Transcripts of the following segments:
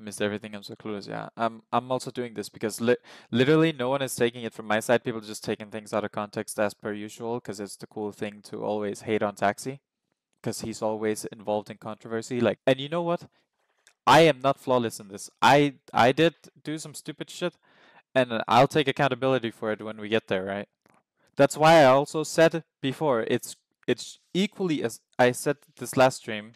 I missed everything. I'm so clueless. Yeah, I'm also doing this because literally no one is taking it from my side. People just taking things out of context as per usual because it's the cool thing to always hate on Taxi because he's always involved in controversy. Like, and you know what? I am not flawless in this. I did do some stupid shit, and I'll take accountability for it when we get there, right? That's why I also said before, it's equally, as I said this last stream,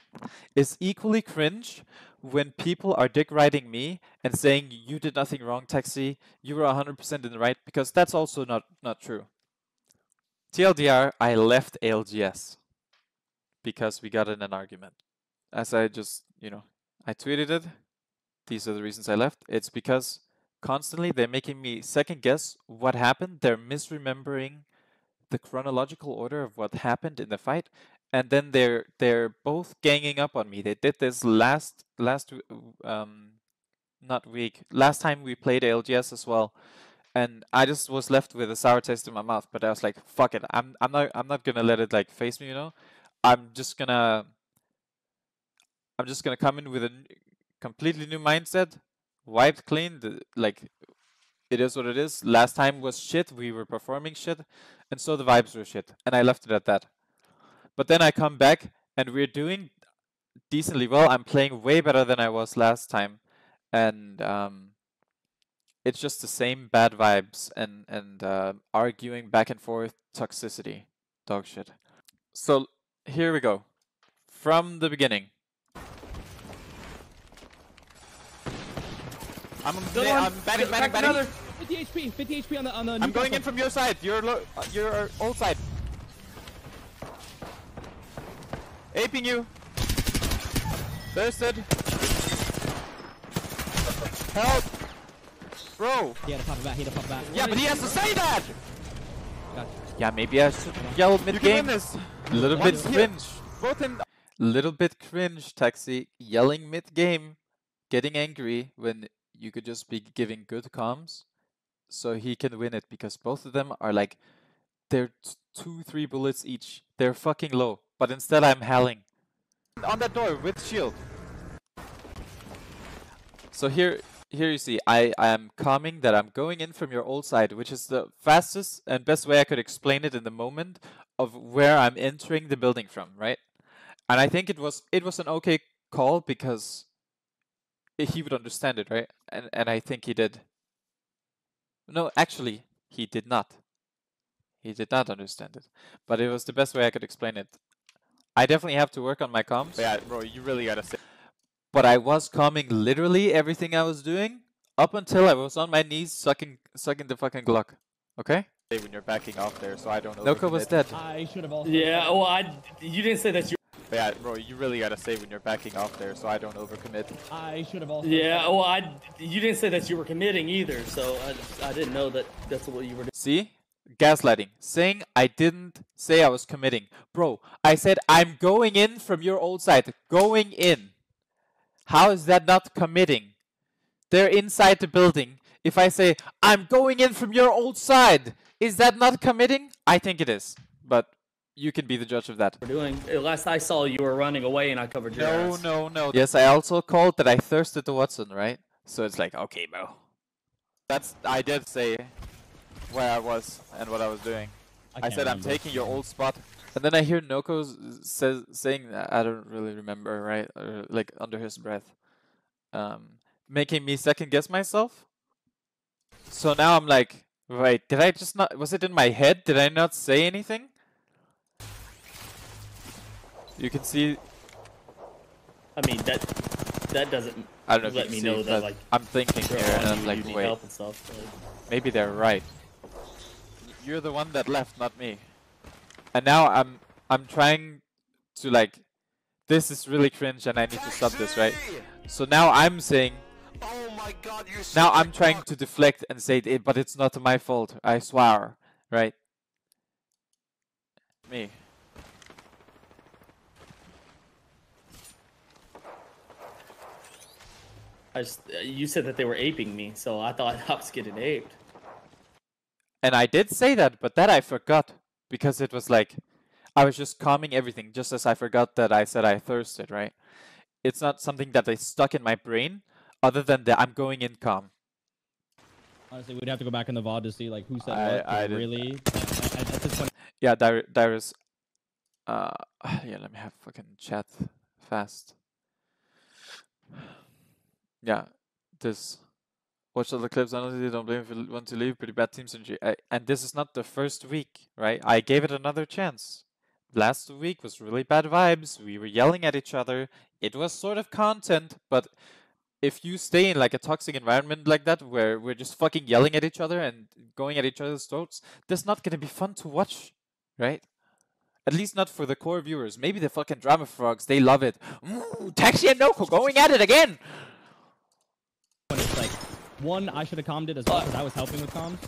it's equally cringe when people are dick riding me and saying you did nothing wrong, Taxi, you were 100% in the right, because that's also not true. TLDR, I left ALGS because we got in an argument. As I just, I tweeted it. These are the reasons I left. It's because constantly they're making me second guess what happened. They're misremembering the chronological order of what happened in the fight, and then they're both ganging up on me. They did this last not week, last time we played ALGS as well, and I just was left with a sour taste in my mouth. But I was like, fuck it, I'm not gonna let it like face me, I'm just gonna come in with a completely new mindset, wiped clean. Like, it is what it is. Last time was shit. We were performing shit, and so the vibes were shit. And I left it at that. But then I come back, and we're doing decently well. I'm playing way better than I was last time, and it's just the same bad vibes and arguing back and forth, toxicity, dog shit. So here we go, from the beginning. I'm batting. 50 HP, 50 HP on the I'm going in from your side. Your old side. Aping you. Thirsted. Help. Bro. He had to pop it back, Yeah, but he has to say that. Gotcha. Yeah, maybe I should yell mid-game. Little bit cringe. Little bit cringe, Taxi. Yelling mid-game. Getting angry when you could just be giving good comms so he can win it, because both of them are like, they're 2-3 bullets each. They're fucking low, but instead I'm howling on that door with shield. So here you see, I am calming that I'm going in from your old side, which is the fastest and best way I could explain it in the moment of where I'm entering the building from, right? And I think it was an okay call because he would understand it, right? And I think he did. No, actually, he did not. He did not understand it. But it was the best way I could explain it. I definitely have to work on my comms. Yeah, bro, you really gotta say. But I was calming literally everything I was doing up until I was on my knees sucking the fucking Glock. Okay? When you're backing off there, so I don't know. Noko was dead. I should have also. Yeah, well, you didn't say that you. Yeah, bro, you really gotta say when you're backing off there, so I don't overcommit. I should have also. Yeah, well, you didn't say that you were committing either, so I didn't know that that's what you were doing. See? Gaslighting. Saying I didn't say I was committing. Bro, I said I'm going in from your old side. Going in. How is that not committing? They're inside the building. If I say I'm going in from your old side, is that not committing? I think it is. But you can be the judge of that. Doing. Last I saw, you were running away, and I covered your ass. No. Yes, I also called that I thirsted the Watson, right? So it's like, okay, bro. I did say where I was and what I was doing. I said I'm taking your old spot. And then I hear Noko saying that, I don't really remember, right? Or like under his breath. Making me second guess myself. So now I'm like, wait, did I just not, was it in my head? Did I not say anything? You can see. I mean, that doesn't I don't know let if me you can know see, that, but like, I'm thinking here, and I'm like, you need wait, help and stuff, but... maybe they're right. You're the one that left, not me. And now I'm trying to like, this is really cringe, and I need to stop this, right? So now I'm saying, oh my God, you're now I'm trying to deflect and say, but it's not my fault. I swear, right? Me. You said that they were aping me, so I thought I was getting aped. And I did say that, but that I forgot. Because it was like, I was just calming everything, just as I forgot that I said I thirsted, right? It's not something that is stuck in my brain Other than that, I'm going in calm. Honestly, we'd have to go back in the VOD to see like who said what. I didn't- Really, at this point, Yeah, Darius. Yeah, let me have fucking chat fast. Yeah, this. Watch all the clips. Honestly, don't blame if you want to leave. Pretty bad team synergy. And this is not the first week, right? I gave it another chance. Last week was really bad vibes. We were yelling at each other. It was sort of content, but if you stay in like a toxic environment like that, where we're just fucking yelling at each other and going at each other's throats, that's not gonna be fun to watch, right? At least not for the core viewers. Maybe the fucking drama frogs, they love it. Ooh, Taxi and Noko going at it again! it's like, one, I should have calmed it as well because I was helping with comms.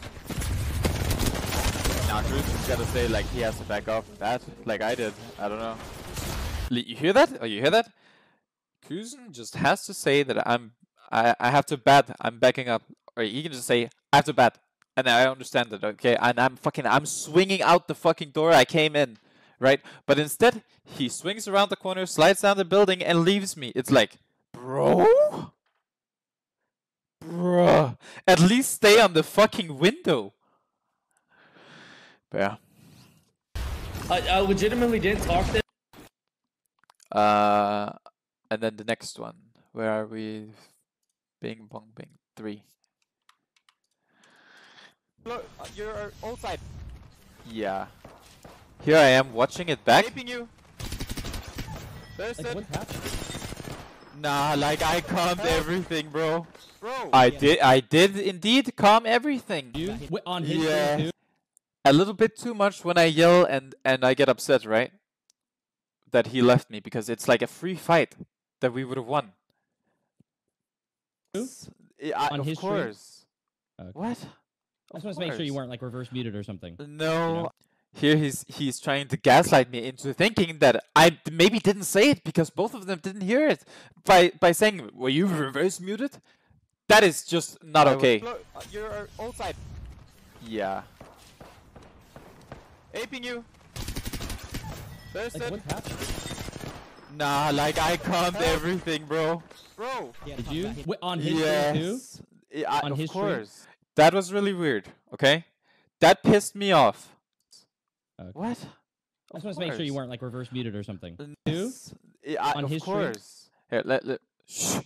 Now Cruz just gotta say like he has to back off that, like I did. I don't know. You hear that? Oh, you hear that? Kuzen just has to say that I have to bat. I'm backing up, or he can just say I have to bat, and I understand it. Okay, and I'm swinging out the fucking door I came in, right? But instead he swings around the corner, slides down the building, and leaves me. It's like, bro. Bruh, at least stay on the fucking window. But yeah. I legitimately didn't talk to And then the next one. Where are we? Bing bong bing 3. Look, you're all side. Yeah. Here I am watching it back. Taping you. There's Like, it. what's happening? Nah, like I calmed everything, bro. Bro. I did indeed calm everything. On his Yeah. stream too. A little bit too much when I yell and I get upset, right? That he left me because it's like a free fight that we would have won. Who? On Of his stream? course. Okay. What? I just want to make sure you weren't like reverse muted or something. No. know? Here he's trying to gaslight me into thinking that I maybe didn't say it because both of them didn't hear it by saying, "Were you reverse muted?" That is just not okay. You're all side. Yeah. Aping you. There's Like, it. what's happening? Nah, like I calmed everything, bro. Bro. Did you? On his stream too. On Of his stream? course. That was really weird. Okay, that pissed me off. Okay. What? I just want to make sure you weren't like reverse muted or something. Too? On Of his stream? course. Here, shh.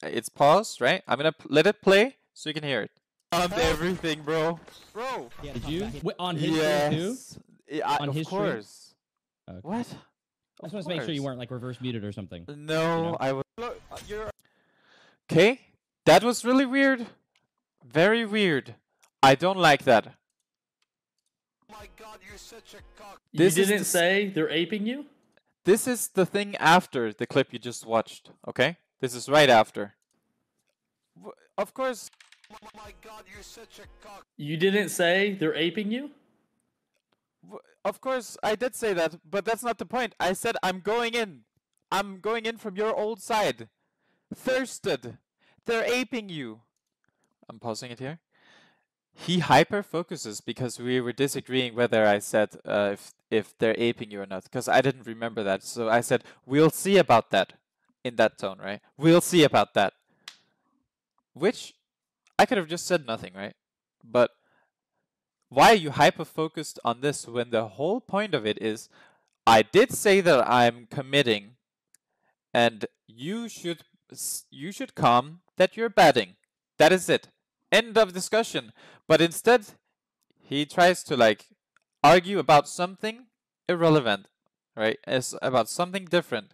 It's paused, right? I'm gonna let it play so you can hear it. Calmed everything, bro. Bro. Did you? On his stream too. On Of his stream? course. Okay. What? I just want to make sure you weren't like reverse muted or something. No, know? I was. Look, you're. Okay, that was really weird. Very weird. I don't like that. Oh my god, you're such a cock. This you is didn't the say they're aping you? This is the thing after the clip you just watched, okay? This is right after. Of course. Oh my god, you're such a cock. You didn't say they're aping you? Of course, I did say that, but that's not the point. I said I'm going in. I'm going in from your old side. Thirsted. They're aping you. I'm pausing it here. He hyper focuses because we were disagreeing whether I said if they're aping you or not, because I didn't remember that. So I said we'll see about that in that tone, right? We'll see about that. Which I could have just said nothing, right? But why are you hyper focused on this when the whole point of it is I did say that I'm committing and you should calm that you're batting. That is it. End of discussion. But instead, he tries to like argue about something irrelevant, right? It's about something different.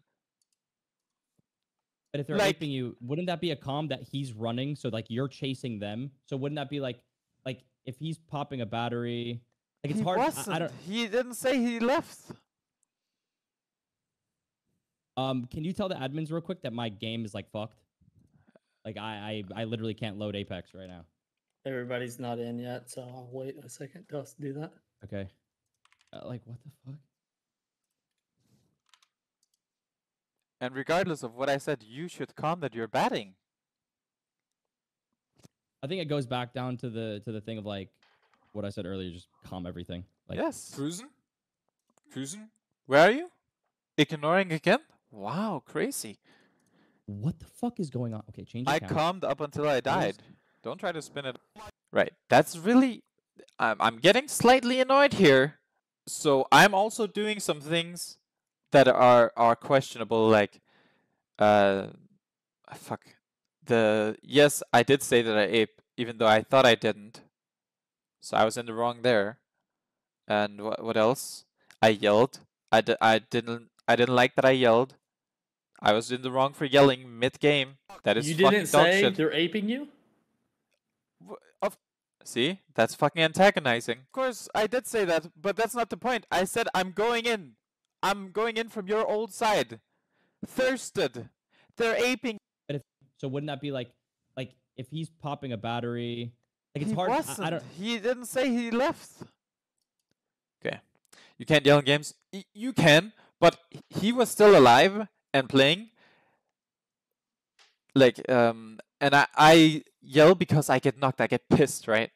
But if they're Like- aping you, wouldn't that be a comm that he's running? So like you're chasing them. So wouldn't that be like if he's popping a battery? Like it's He hard. wasn't. I don't. He didn't say he left. Can you tell the admins real quick that my game is like fucked? Like I literally can't load Apex right now. Everybody's not in yet, so I'll wait a second to us do that. Okay. Like what the fuck? And regardless of what I said, you should calm that you're batting. I think it goes back down to the thing of like what I said earlier, just calm everything. Like Yes. Cruising? Cruising? Where are you? Ignoring again? Wow, crazy. What the fuck is going on? Okay, change I account. calmed up until I died. Don't try to spin it. Right. That's really... I'm getting slightly annoyed here. So I'm also doing some things that are questionable, like... fuck. Yes, I did say that I ape, even though I thought I didn't. So I was in the wrong there. And what else? I yelled. I didn't like that I yelled. I was in the wrong for yelling mid-game. That is You fucking didn't dog say shit. they're aping you? See? That's fucking antagonizing. Of course, I did say that, but that's not the point. I said I'm going in. I'm going in from your old side. Thirsted. They're aping. So wouldn't that be like if he's popping a battery? Like it's He hard. wasn't. I don't. He didn't say he left. Okay. You can't yell in games. You can, but he was still alive and playing. Like, and I yell because I get knocked. I get pissed, right?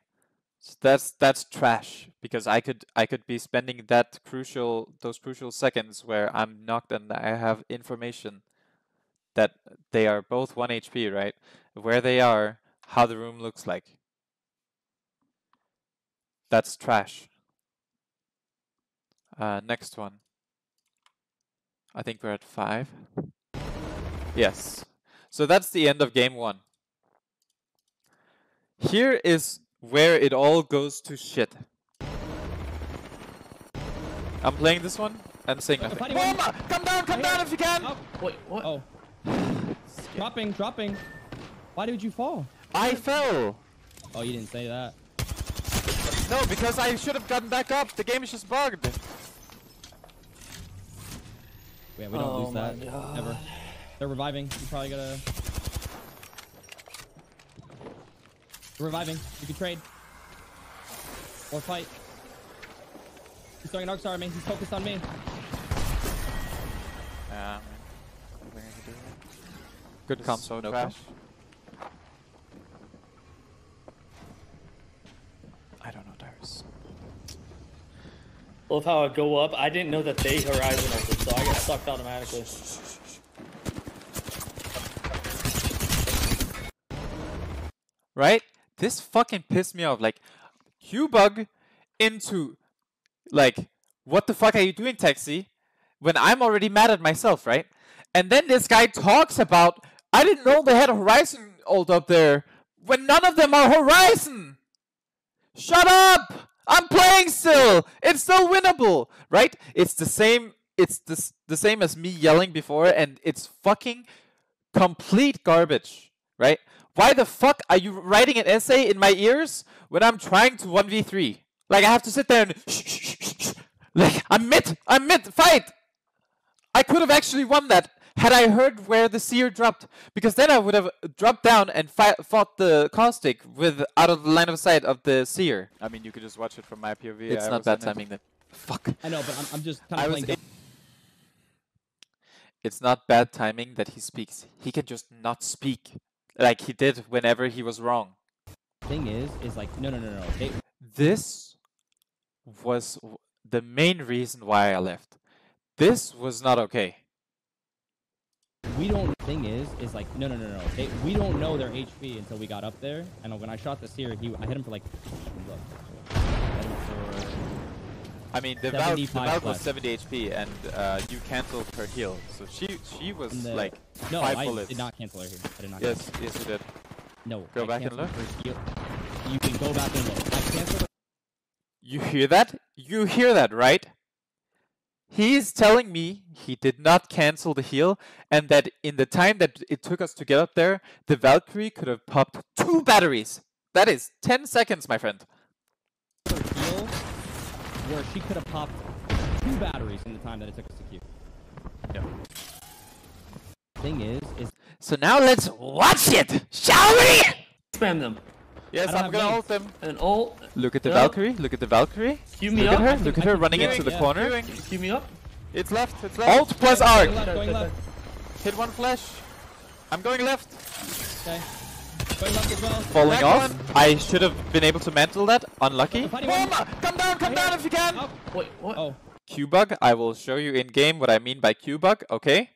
So that's trash, because I could be spending those crucial seconds where I'm knocked and I have information that they are both 1 HP, right? Where they are, how the room looks like. That's trash. Next one. I think we're at 5. Yes. So that's the end of game 1. Here is where it all goes to shit. I'm playing this one and saying nothing. Mama, come down if you can! Oh. Wait, what? Oh. Dropping. Why did you fall? I fell! Oh, you didn't say that. No, because I should have gotten back up. The game is just bugged. Yeah, we don't lose that ever. They're reviving. You probably gotta. They're reviving. You can trade or fight. He's throwing an arc star at me. He's focused on me. Good combo, no crash. I don't know, Darius. Well, if how I go up, I didn't know that they horizon opened, so I got sucked automatically. Right? This fucking pissed me off. Like, Q-bug into, like, what the fuck are you doing, Taxi? When I'm already mad at myself, right? And then this guy talks about, I didn't know they had a Horizon ult up there, when none of them are Horizon! Shut up! I'm playing still! It's still winnable! Right? It's the same, the same as me yelling before, and it's fucking complete garbage, right? Why the fuck are you writing an essay in my ears when I'm trying to 1v3? Like, I have to sit there and like, I'm mid, fight! I could have actually won that had I heard where the seer dropped, because then I would have dropped down and fought the caustic out of the line of sight of the seer. I mean, you could just watch it from my POV. It's not bad timing then. Fuck. I know, but I'm just kind of playing. It's not bad timing that he speaks. He can just not speak, like he did whenever he was wrong. Thing is like no. This was the main reason why I left. This was not okay. We don't. Thing is like no. We don't know their HP until we got up there, and when I shot the seer, I hit him for like. Look, I hit him for. I mean, the Valve was 70 HP, and you canceled her heal, so she was like 5 bullets. I did not cancel her heal. I did not. Yes, you did. No. Go back and look. You can go back and look. I canceled her. You hear that? You hear that, right? He's telling me he did not cancel the heal, and that in the time that it took us to get up there, the Valkyrie could have popped 2 batteries. That is 10 seconds, my friend. Her heal, where she could have popped 2 batteries in the time that it took us to queue. No. Thing is so now let's watch it, shall we? Spam them. Yes, I'm gonna ult them. An ult. Look at the Valkyrie. Look at the Valkyrie. Cue me Look up. at her. Look at her running into the corner. Cue me up. It's left. It's left. Ult plus arc. Going left. Hit 1 flash. I'm going left. Okay. Going left as well. Falling off. I should have been able to mantle that. Unlucky. Mama, come down if you can. Oh. Wait, what? Oh. Q-bug. I will show you in game what I mean by Q-bug. Okay.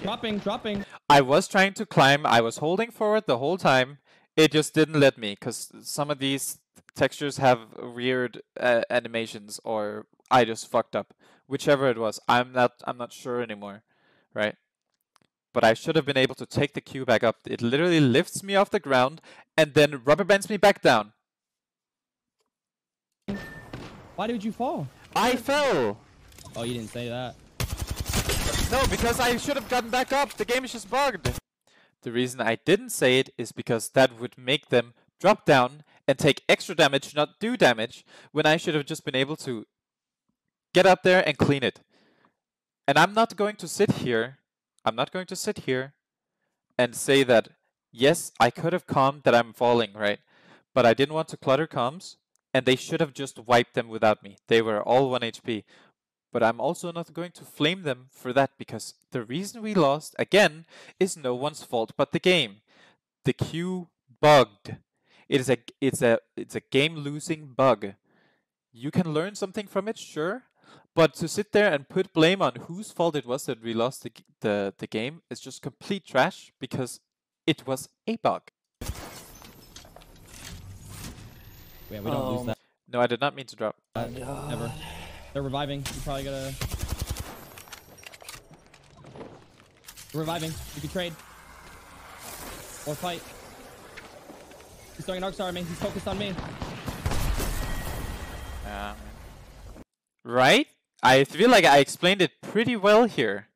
Dropping. I was trying to climb. I was holding forward the whole time. It just didn't let me because some of these textures have weird animations, or I just fucked up. Whichever it was, I'm not sure anymore, right? But I should have been able to take the cube back up. It literally lifts me off the ground and then rubber bands me back down. Why did you fall? I fell. Oh, you didn't say that. No, because I should have gotten back up. The game is just bugged. The reason I didn't say it is because that would make them drop down and take extra damage, not do damage, when I should have just been able to get up there and clean it. And I'm not going to sit here. I'm not going to sit here and say that, yes, I could have calmed that I'm falling, right? But I didn't want to clutter comms, and they should have just wiped them without me. They were all 1 HP. But I'm also not going to flame them for that, because the reason we lost, again, is no one's fault but the game. The queue bugged. It's a game-losing bug. You can learn something from it, sure, but to sit there and put blame on whose fault it was that we lost the game is just complete trash, because it was a bug. Yeah, we don't lose that. No, I did not mean to drop. Ever. They're reviving. You probably gotta... They're reviving. You can trade. Or fight. He's throwing an arc star at me. He's focused on me. Right? I feel like I explained it pretty well here.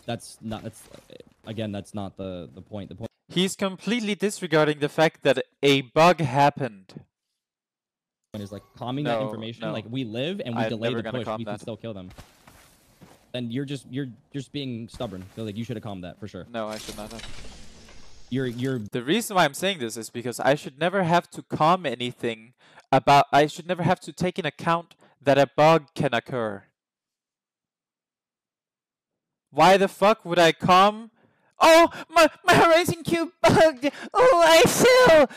That's not... Again, that's not the point. The point... He's completely disregarding the fact that a bug happened. Is like calming that information. Like we live and we delay the push, we can still kill them. And you're just being stubborn. So like you should have calmed that for sure. No, I should not have. You're The reason why I'm saying this is because I should never have to calm anything about. I should never have to take in account that a bug can occur. Why the fuck would I calm? Oh, my Horizon Cube bugged. Oh, I fell.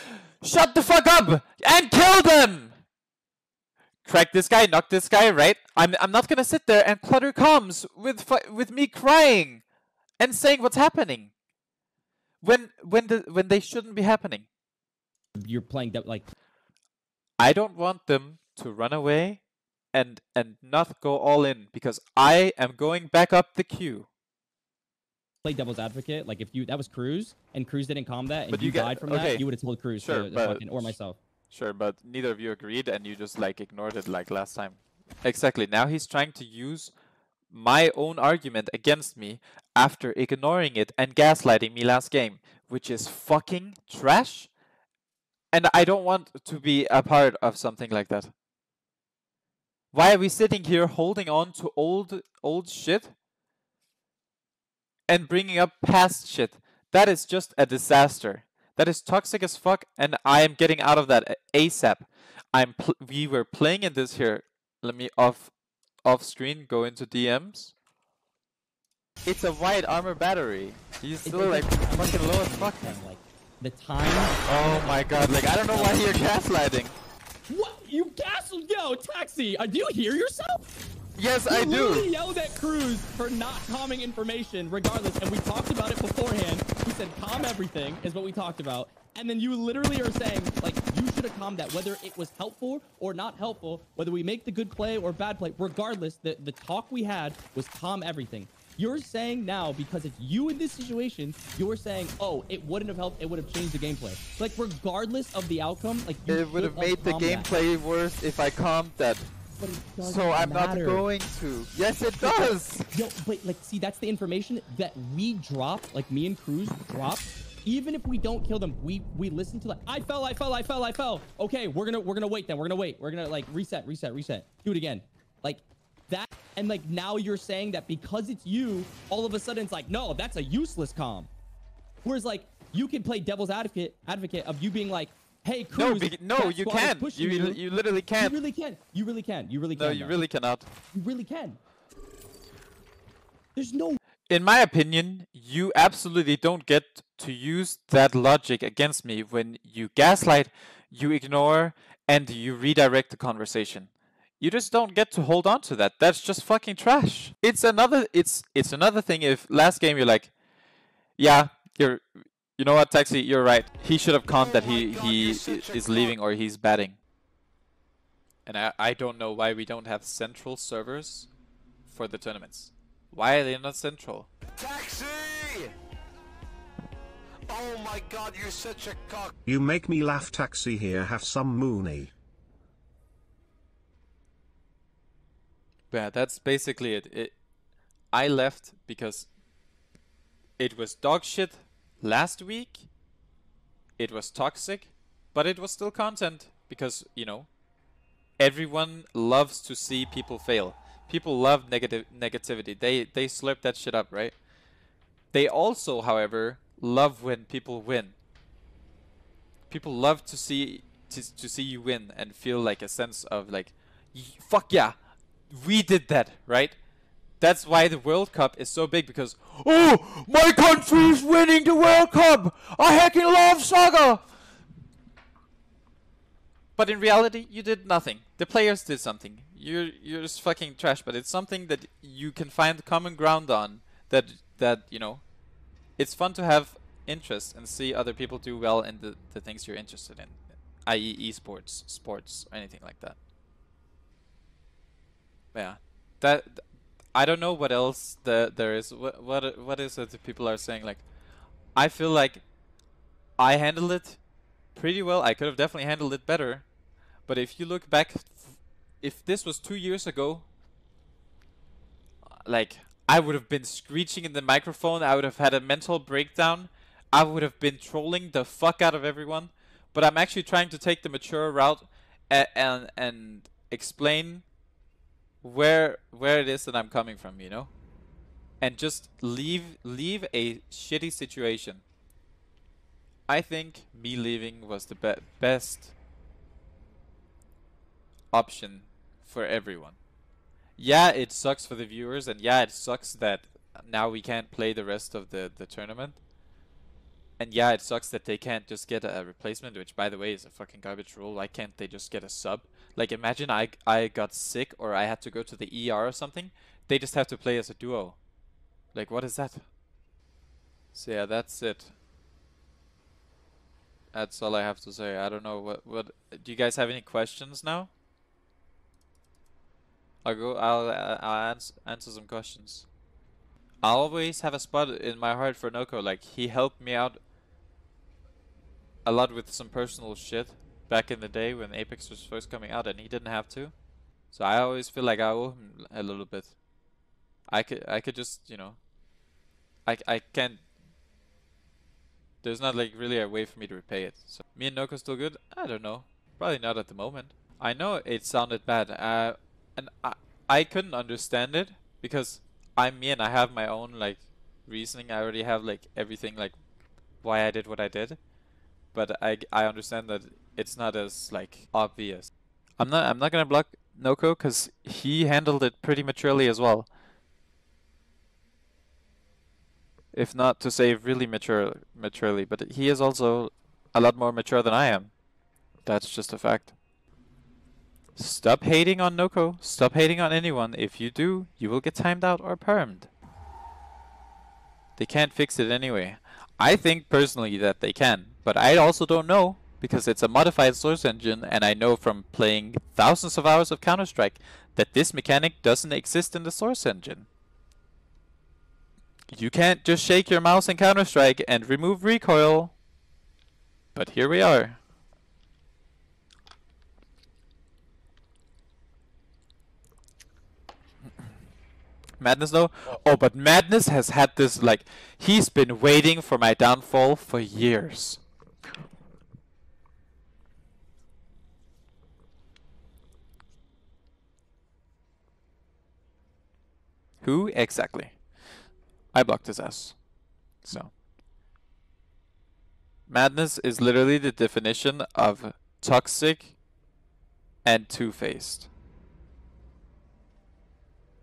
Shut the fuck up and kill them. Crack this guy, knock this guy, right? I'm not gonna sit there and clutter comms with me crying and saying what's happening when they shouldn't be happening. You're playing like I don't want them to run away and not go all in, because I am going back up the queue. Play devil's advocate. Like if that was Cruz and Cruz didn't calm that and But you died from that, you would have told Cruz sure, or myself. Sure, but neither of you agreed, and you just like ignored it like last time. Exactly. Now he's trying to use my own argument against me after ignoring it and gaslighting me last game, which is fucking trash. And I don't want to be a part of something like that. Why are we sitting here holding on to old shit and bringing up past shit? That is just a disaster. That is toxic as fuck, and I am getting out of that ASAP. We were playing in this here. Let me off screen go into DMs. It's a white armor battery. He's still like fucking low as fuck. Like the time. Oh my god! Like I don't know why you're gaslighting. What? You gaslight? Yo, Taxi. Do you hear yourself? Yes, I do. You yelled at Cruz for not calming information, regardless, and we talked about it beforehand. We said calm everything is what we talked about, and then you literally are saying like you should have calmed that, whether it was helpful or not helpful, whether we make the good play or bad play. Regardless, the talk we had was calm everything. You're saying now, because it's you in this situation, you're saying, oh, it wouldn't have helped, it would have changed the gameplay. Like regardless of the outcome, like you it would have made the gameplay worse if I calmed that. But it doesn't so I'm matter. not going to. Yes, it does. Yo, but like, see, that's the information that we drop. Like me and Cruz drop. Even if we don't kill them, we listen to like, I fell. Okay, we're gonna wait then. We're gonna like reset. Do it again. Like that. And like now you're saying that because it's you, all of a sudden it's like, no, that's a useless comm. Whereas like you can play devil's advocate of you being like, hey, Cruz, no, you can't. You literally can't. You really can. No, you really cannot. You really can. There's no... In my opinion, you absolutely don't get to use that logic against me when you gaslight, you ignore, and you redirect the conversation. You just don't get to hold on to that. That's just fucking trash. It's another thing if last game you're like, Yeah, you're. You know what, Taxi? You're right. He should have conned that he is leaving or he's batting. And I don't know why we don't have central servers for the tournaments. Why are they not central? Taxi! Oh my god, you're such a cock. You make me laugh. Taxi here, have some Mooney. Yeah, that's basically it. I left because it was dog shit last week. It was toxic, but it was still content because, you know, everyone loves to see people fail. People love negativity. They slurp that shit up, right? They also, however, love when people win. People love to see you win and feel like a sense of like, fuck yeah, we did that, right? That's why the World Cup is so big, because, oh, my country is winning the World Cup! I heckin' love soccer! But in reality, you did nothing. The players did something. You're just fucking trash, but it's something that you can find common ground on, that you know, it's fun to have interest and see other people do well in the things you're interested in, i.e. esports, sports, or anything like that. Yeah, I don't know what else there is. What is it that people are saying? Like, I feel like I handled it pretty well. I could have definitely handled it better. But if you look back, if this was 2 years ago, like, I would have been screeching in the microphone. I would have had a mental breakdown. I would have been trolling the fuck out of everyone. But I'm actually trying to take the mature route and explain where it is that I'm coming from, you know? And just leave a shitty situation. I think me leaving was the best option for everyone. Yeah, it sucks for the viewers, and yeah, it sucks that now we can't play the rest of the tournament. And yeah, it sucks that they can't just get a replacement, which, by the way, is a fucking garbage rule. Why can't they just get a sub? Like, imagine I got sick or I had to go to the ER or something. They just have to play as a duo. Like, what is that? So yeah, that's it. That's all I have to say. I don't know what do you guys have any questions now? I'll answer some questions. I always have a spot in my heart for Noko. Like, he helped me out a lot with some personal shit back in the day when Apex was first coming out, and he didn't have to. So I always feel like I owe him a little bit. I could just, you know, I can't. There's not like really a way for me to repay it. So me and Noko still good? I don't know. Probably not at the moment. I know it sounded bad. And I couldn't understand it because I'm me and I have my own like reasoning. I already have like everything, like why I did what I did. But I understand that it's not as like obvious. I'm not gonna block Noko because he handled it pretty maturely as well. If not to say really maturely, but he is also a lot more mature than I am. That's just a fact. Stop hating on Noko. Stop hating on anyone. If you do, you will get timed out or permed. They can't fix it anyway. I think personally that they can, but I also don't know because it's a modified source engine, and I know from playing thousands of hours of Counter-Strike that this mechanic doesn't exist in the source engine. You can't just shake your mouse in Counter-Strike and remove recoil. But here we are. Madness though? Oh, but Madness has had this, like, he's been waiting for my downfall for years. Who exactly? I blocked his ass. So. Madness is literally the definition of toxic and two-faced.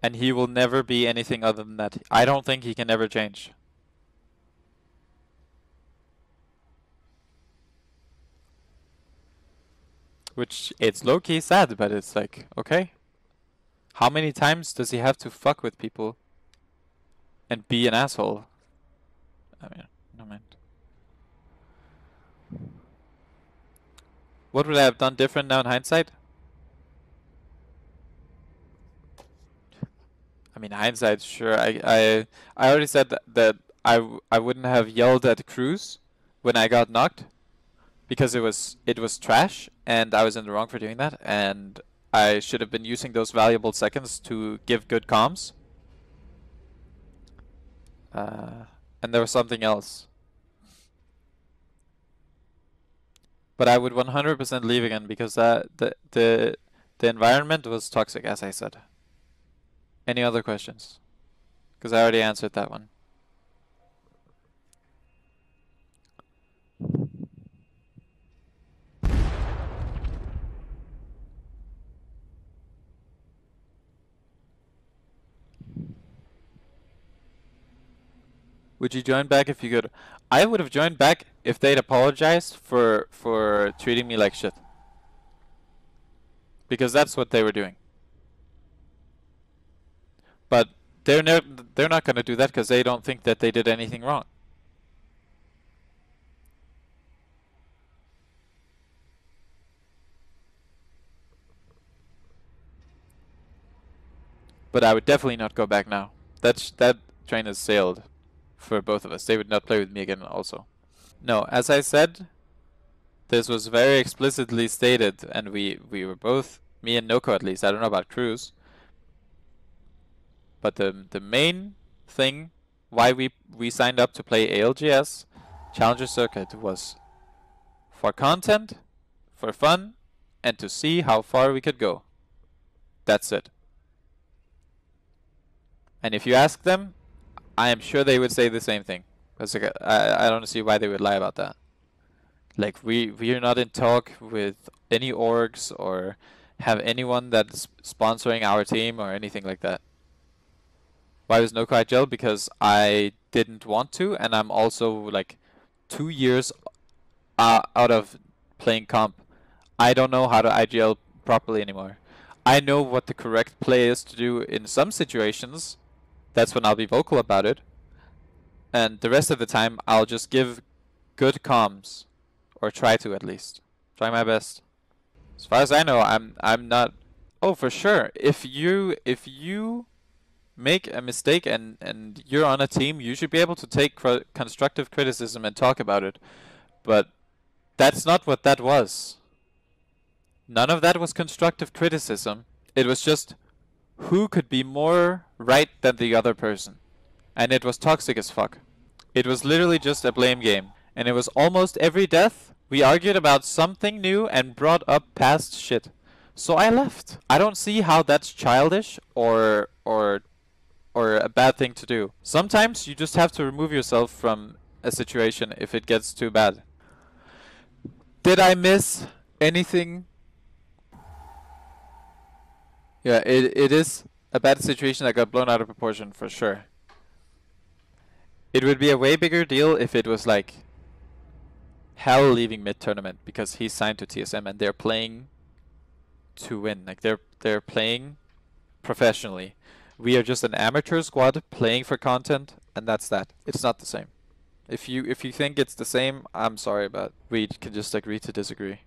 And he will never be anything other than that. I don't think he can ever change. Which, it's low-key sad, but it's like, okay. How many times does he have to fuck with people and be an asshole I mean, no mind. What would I have done different now in hindsight? I mean, hindsight, sure. I already said that I wouldn't have yelled at Cruz when I got knocked because it was trash and I was in the wrong for doing that, and I should have been using those valuable seconds to give good comms. And there was something else. But I would 100% leave again because the environment was toxic, as I said. Any other questions? Because I already answered that one. Would you join back if you could? I would have joined back if they'd apologized for treating me like shit. Because that's what they were doing. But they're not going to do that because they don't think that they did anything wrong. But I would definitely not go back now. That train has sailed for both of us. They would not play with me again also. No, as I said, this was very explicitly stated, and we were both, me and Noko at least, I don't know about Cruz, but the main thing why we signed up to play ALGS Challenger Circuit was for content, for fun, and to see how far we could go. That's it. And if you ask them, I am sure they would say the same thing. I don't see why they would lie about that. Like, we are not in talk with any orgs or have anyone that's sponsoring our team or anything like that. Why was no IGL? Because I didn't want to, and I'm also like 2 years out of playing comp. I don't know how to IGL properly anymore. I know what the correct play is to do in some situations. That's when I'll be vocal about it. And the rest of the time, I'll just give good comms. Or try to, at least. Try my best. As far as I know, I'm not... Oh, for sure. If you make a mistake and you're on a team, you should be able to take constructive criticism and talk about it. But that's not what that was. None of that was constructive criticism. It was just who could be more right than the other person. And it was toxic as fuck. It was literally just a blame game. And it was almost every death we argued about something new and brought up past shit. So I left. I don't see how that's childish or a bad thing to do. Sometimes you just have to remove yourself from a situation if it gets too bad. Did I miss anything? Yeah, it is a bad situation that got blown out of proportion for sure. It would be a way bigger deal if it was like Hell leaving mid-tournament because he's signed to TSM and they're playing to win. Like they're playing professionally. We are just an amateur squad playing for content, and that's that. It's not the same. If you think it's the same, I'm sorry, but we can just agree to disagree.